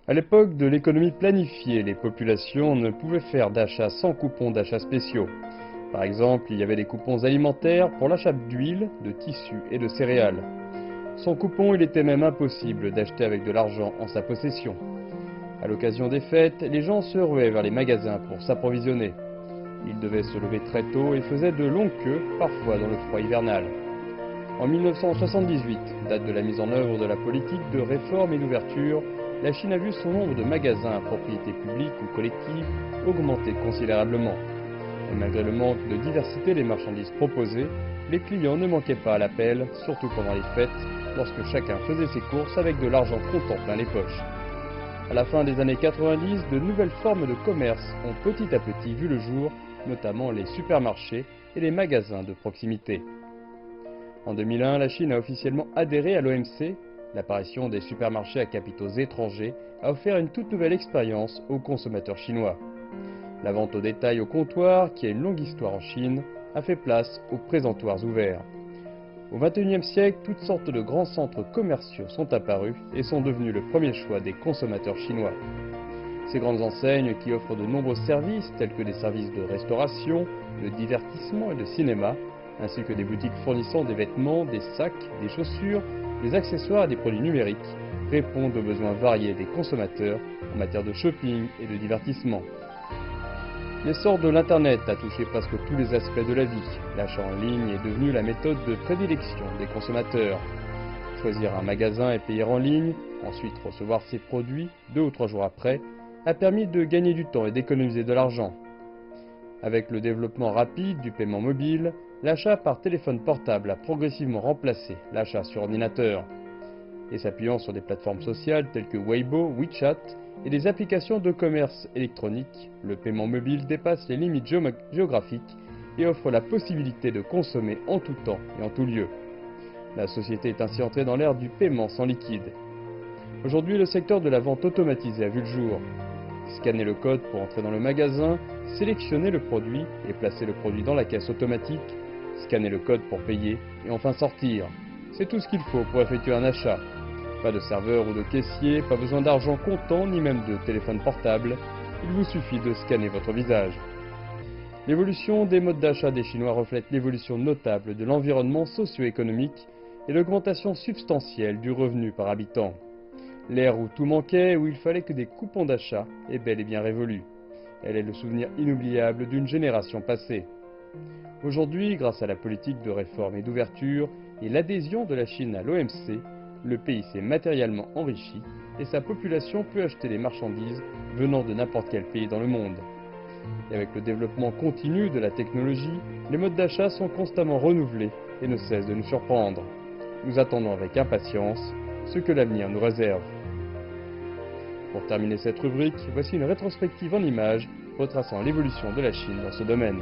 À l'époque de l'économie planifiée, les populations ne pouvaient faire d'achat sans coupons d'achat spéciaux. Par exemple, il y avait des coupons alimentaires pour l'achat d'huile, de tissus et de céréales. Sans coupon, il était même impossible d'acheter avec de l'argent en sa possession. À l'occasion des fêtes, les gens se ruaient vers les magasins pour s'approvisionner. Ils devaient se lever très tôt et faisaient de longues queues, parfois dans le froid hivernal. En 1978, date de la mise en œuvre de la politique de réforme et d'ouverture, la Chine a vu son nombre de magasins à propriété publique ou collective augmenter considérablement. Et malgré le manque de diversité des marchandises proposées, les clients ne manquaient pas à l'appel, surtout pendant les fêtes, lorsque chacun faisait ses courses avec de l'argent comptant plein les poches. À la fin des années 90, de nouvelles formes de commerce ont petit à petit vu le jour, notamment les supermarchés et les magasins de proximité. En 2001, la Chine a officiellement adhéré à l'OMC. L'apparition des supermarchés à capitaux étrangers a offert une toute nouvelle expérience aux consommateurs chinois. La vente au détail au comptoir, qui a une longue histoire en Chine, a fait place aux présentoirs ouverts. Au XXIe siècle, toutes sortes de grands centres commerciaux sont apparus et sont devenus le premier choix des consommateurs chinois. Ces grandes enseignes qui offrent de nombreux services tels que des services de restauration, de divertissement et de cinéma, ainsi que des boutiques fournissant des vêtements, des sacs, des chaussures, des accessoires et des produits numériques, répondent aux besoins variés des consommateurs en matière de shopping et de divertissement. L'essor de l'Internet a touché presque tous les aspects de la vie. L'achat en ligne est devenu la méthode de prédilection des consommateurs. Choisir un magasin et payer en ligne, ensuite recevoir ses produits 2 ou 3 jours après, a permis de gagner du temps et d'économiser de l'argent. Avec le développement rapide du paiement mobile, l'achat par téléphone portable a progressivement remplacé l'achat sur ordinateur. Et s'appuyant sur des plateformes sociales telles que Weibo, WeChat et des applications de commerce électronique, le paiement mobile dépasse les limites géographiques et offre la possibilité de consommer en tout temps et en tout lieu. La société est ainsi entrée dans l'ère du paiement sans liquide. Aujourd'hui, le secteur de la vente automatisée a vu le jour. Scanner le code pour entrer dans le magasin, sélectionner le produit et placer le produit dans la caisse automatique, scanner le code pour payer et enfin sortir. C'est tout ce qu'il faut pour effectuer un achat. Pas de serveur ou de caissier, pas besoin d'argent comptant ni même de téléphone portable, il vous suffit de scanner votre visage. L'évolution des modes d'achat des Chinois reflète l'évolution notable de l'environnement socio-économique et l'augmentation substantielle du revenu par habitant. L'ère où tout manquait, où il fallait que des coupons d'achat, est bel et bien révolue. Elle est le souvenir inoubliable d'une génération passée. Aujourd'hui, grâce à la politique de réforme et d'ouverture et l'adhésion de la Chine à l'OMC, le pays s'est matériellement enrichi et sa population peut acheter des marchandises venant de n'importe quel pays dans le monde. Et avec le développement continu de la technologie, les modes d'achat sont constamment renouvelés et ne cessent de nous surprendre. Nous attendons avec impatience ce que l'avenir nous réserve. Pour terminer cette rubrique, voici une rétrospective en images retraçant l'évolution de la Chine dans ce domaine.